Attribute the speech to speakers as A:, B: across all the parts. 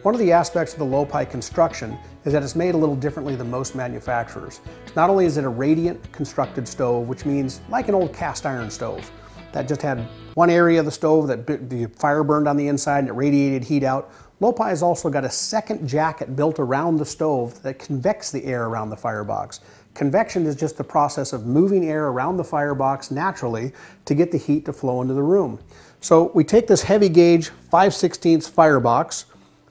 A: One of the aspects of the low-pi construction is that it's made a little differently than most manufacturers. Not only is it a radiant constructed stove, which means like an old cast iron stove that just had one area of the stove that the fire burned on the inside and it radiated heat out. Low-pi has also got a second jacket built around the stove that convects the air around the firebox. Convection is just the process of moving air around the firebox naturally to get the heat to flow into the room. So we take this heavy gauge 5/16 firebox,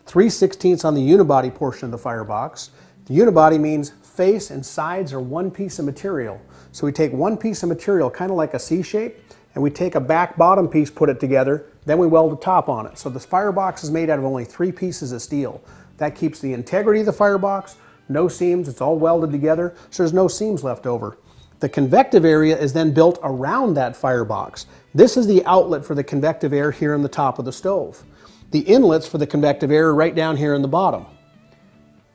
A: 3/16 on the unibody portion of the firebox. The unibody means face and sides are one piece of material. So we take one piece of material, kind of like a C shape, and we take a back bottom piece, put it together, then we weld the top on it. So this firebox is made out of only 3 pieces of steel. That keeps the integrity of the firebox, no seams, it's all welded together, so there's no seams left over. The convective area is then built around that firebox. This is the outlet for the convective air here in the top of the stove. The inlets for the convective air are right down here in the bottom.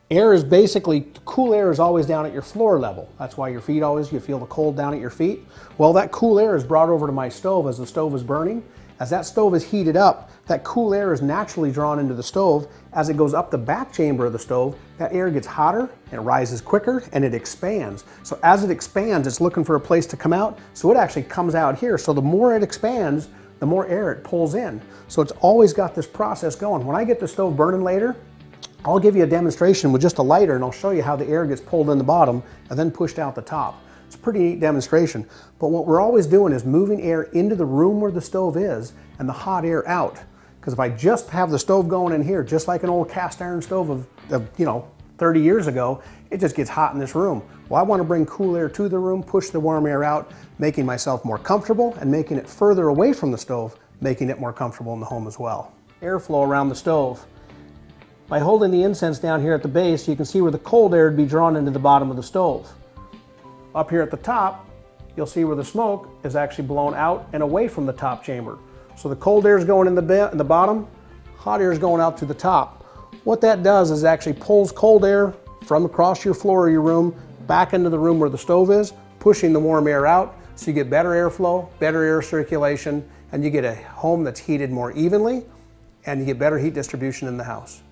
A: Air is basically, cool air is always down at your floor level. That's why your feet you feel the cold down at your feet. Well, that cool air is brought over to my stove as the stove is burning. As that stove is heated up, that cool air is naturally drawn into the stove. As it goes up the back chamber of the stove, that air gets hotter and it rises quicker and it expands. So as it expands, it's looking for a place to come out, so it actually comes out here. So the more it expands, the more air it pulls in. So it's always got this process going. When I get the stove burning later, I'll give you a demonstration with just a lighter and I'll show you how the air gets pulled in the bottom and then pushed out the top. It's a pretty neat demonstration. But what we're always doing is moving air into the room where the stove is and the hot air out. Because if I just have the stove going in here, just like an old cast iron stove of 30 years ago, it just gets hot in this room. Well, I want to bring cool air to the room, push the warm air out, making myself more comfortable and making it further away from the stove, making it more comfortable in the home as well. Airflow around the stove. By holding the incense down here at the base, you can see where the cold air would be drawn into the bottom of the stove. Up here at the top, you'll see where the smoke is actually blown out and away from the top chamber. So the cold air is going in the bottom, hot air is going out to the top. What that does is actually pulls cold air from across your floor of your room back into the room where the stove is, pushing the warm air out, so you get better airflow, better air circulation, and you get a home that's heated more evenly, and you get better heat distribution in the house.